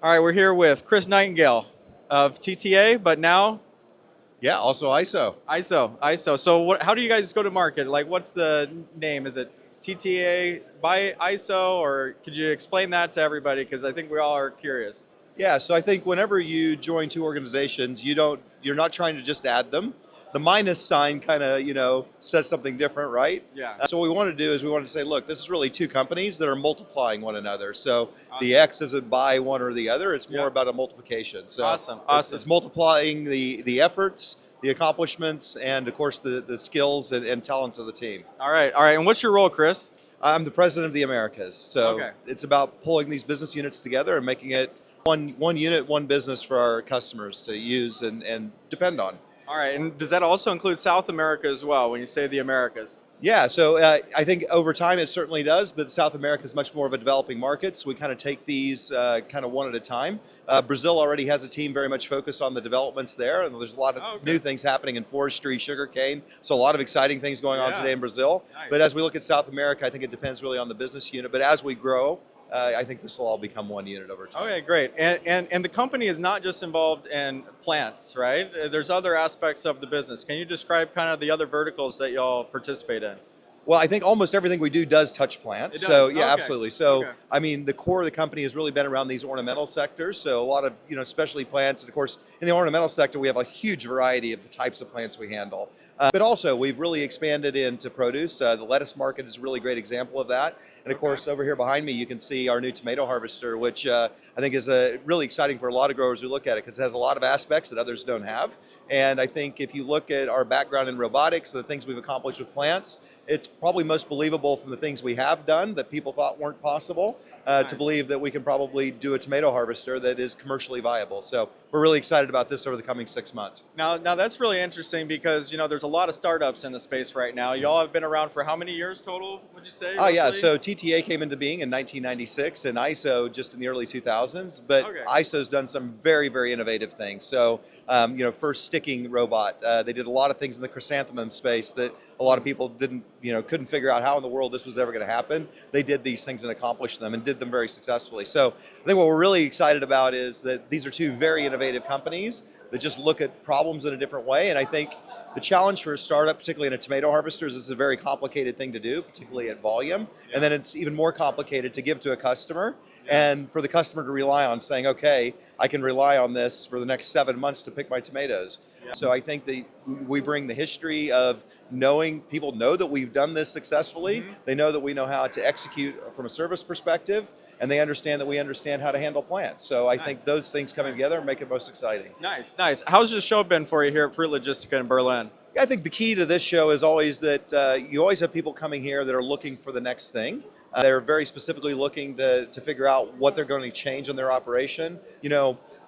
All right, we're here with Kris Nightengale of TTA, but now Yeah, also ISO. ISO. So, how do you guys go to market? Like, what's the name? Is it TTA by ISO, or could you explain that to everybody? Because I think we all are curious. Yeah, so I think whenever you join two organizations, you're not trying to just add them. The minus sign kind of, says something different, right? Yeah. So what we want to do is we want to say, look, this is really two companies that are multiplying one another. So the Awesome. X isn't by one or the other, it's more Yeah. about a multiplication. So Awesome. it's multiplying the efforts, the accomplishments, and of course the skills and talents of the team. All right. All right. And what's your role, Kris? I'm the president of the Americas. So Okay. it's about pulling these business units together and making it one unit, one business for our customers to use and depend on. All right. And does that also include South America as well when you say the Americas? Yeah, so I think over time it certainly does, but South America is much more of a developing market, so we kind of take these kind of one at a time. Brazil already has a team very much focused on the developments there, and there's a lot of new things happening in forestry, sugarcane, so a lot of exciting things going on today in Brazil. Nice. But as we look at South America, I think it depends really on the business unit, but as we grow, I think this will all become one unit over time. Okay, great. And the company is not just involved in plants, right? There's other aspects of the business. Can you describe kind of the other verticals that y'all participate in? Well, I think almost everything we do does touch plants. It does? So yeah, Okay. absolutely. So Okay. I mean, the core of the company has really been around these ornamental sectors. So a lot of specialty plants, and of course, in the ornamental sector, we have a huge variety of the types of plants we handle. But also, we've really expanded into produce. The lettuce market is a really great example of that. And of course, over here behind me, you can see our new tomato harvester, which I think is really exciting for a lot of growers who look at it because it has a lot of aspects that others don't have. And I think if you look at our background in robotics, the things we've accomplished with plants, it's probably most believable from the things we have done that people thought weren't possible to believe that we can probably do a tomato harvester that is commercially viable. So we're really excited about this over the coming 6 months. Now that's really interesting because there's a lot of startups in the space right now. Y'all have been around for how many years total? Would you say? Oh yeah, roughly? so TTA came into being in 1996 and ISO just in the early 2000s. But ISO's done some very, very innovative things. So first sticking robot, they did a lot of things in the chrysanthemum space that a lot of people couldn't figure out how in the world this was ever going to happen. They did these things and accomplished them and did them very successfully. So I think what we're really excited about is that these are two very innovative companies that just look at problems in a different way. And I think the challenge for a startup, particularly in a tomato harvester, is this is a very complicated thing to do, particularly at volume. And then it's even more complicated to give to a customer and for the customer to rely on, saying, okay, I can rely on this for the next 7 months to pick my tomatoes. So I think that we bring the history of knowing, people know that we've done this successfully. They know that we know how to execute from a service perspective, and they understand that we understand how to handle plants. So I think those things coming together make it most exciting. Nice. How's the show been for you here at Fruit Logistica in Berlin? I think the key to this show is always that you always have people coming here that are looking for the next thing. They're very specifically looking to figure out what they're going to change in their operation.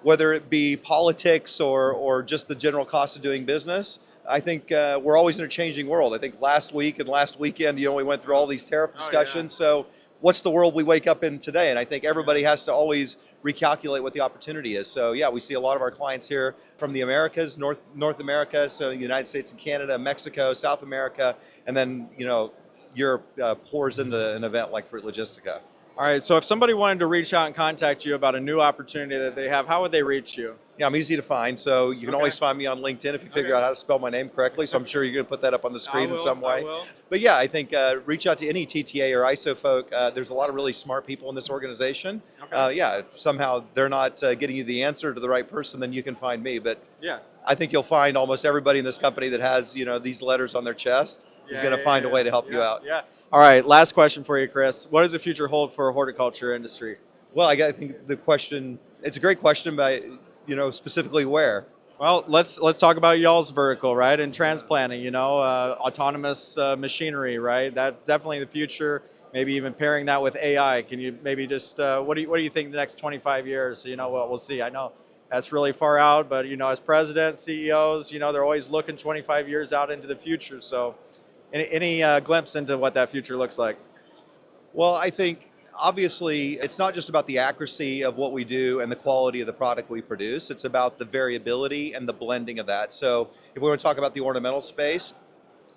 Whether it be politics or just the general cost of doing business. I think we're always in a changing world. I think last week and last weekend, we went through all these tariff discussions. So what's the world we wake up in today? And I think everybody has to always recalculate what the opportunity is. So yeah, we see a lot of our clients here from the Americas, North America, so United States and Canada, Mexico, South America, and then Europe pours into an event like Fruit Logistica. All right, so if somebody wanted to reach out and contact you about a new opportunity that they have, how would they reach you? Yeah, I'm easy to find, so you can always find me on LinkedIn if you figure out how to spell my name correctly, so I'm sure you're going to put that up on the screen in some way. I will. But yeah, I think reach out to any TTA or ISO folk. There's a lot of really smart people in this organization. If somehow they're not getting you the answer to the right person, then you can find me. But I think you'll find almost everybody in this company that has these letters on their chest is going to find a way to help you out. All right, last question for you, Kris. What does the future hold for horticulture industry? Well, I think the question, it's a great question, but specifically where? Well, let's talk about y'all's vertical, right? And transplanting, autonomous machinery, right? That's definitely the future. Maybe even pairing that with AI. Can you maybe just what do you think the next 25 years? What we'll see. I know that's really far out, but as president, CEOs, they're always looking 25 years out into the future. So, any glimpse into what that future looks like? Well, I think obviously it's not just about the accuracy of what we do and the quality of the product we produce. It's about the variability and the blending of that. So if we want to talk about the ornamental space,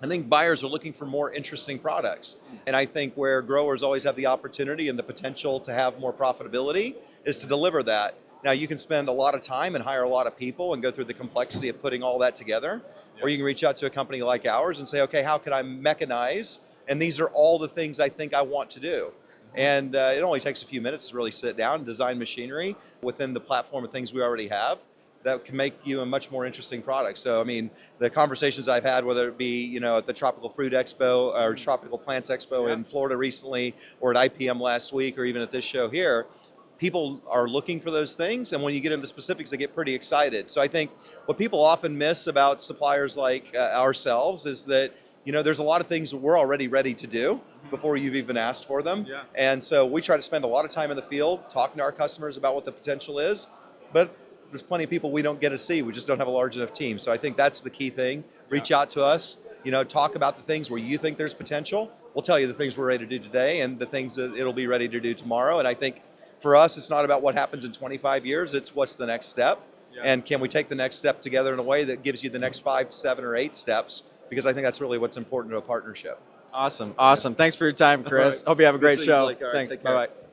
I think buyers are looking for more interesting products. And I think where growers always have the opportunity and the potential to have more profitability is to deliver that. Now you can spend a lot of time and hire a lot of people and go through the complexity of putting all that together, or you can reach out to a company like ours and say, okay, how can I mechanize? And these are all the things I think I want to do. And it only takes a few minutes to really sit down and design machinery within the platform of things we already have that can make you a much more interesting product. So, I mean, the conversations I've had, whether it be, you know, at the Tropical Fruit Expo or Tropical Plants Expo in Florida recently, or at IPM last week, or even at this show here, people are looking for those things. And when you get into the specifics, they get pretty excited. So I think what people often miss about suppliers like ourselves is that, you know, there's a lot of things that we're already ready to do before you've even asked for them. Yeah. And so we try to spend a lot of time in the field talking to our customers about what the potential is. But there's plenty of people we don't get to see. We just don't have a large enough team. So I think that's the key thing. Reach out to us, you know, talk about the things where you think there's potential. We'll tell you the things we're ready to do today and the things that it'll be ready to do tomorrow. And I think for us, it's not about what happens in 25 years. It's what's the next step. Yeah. And can we take the next step together in a way that gives you the next 5, 7, or 8 steps? Because I think that's really what's important to a partnership. Awesome. Awesome. Thanks for your time, Kris. Right. Hope you have a great show. Right, thanks. Bye-bye.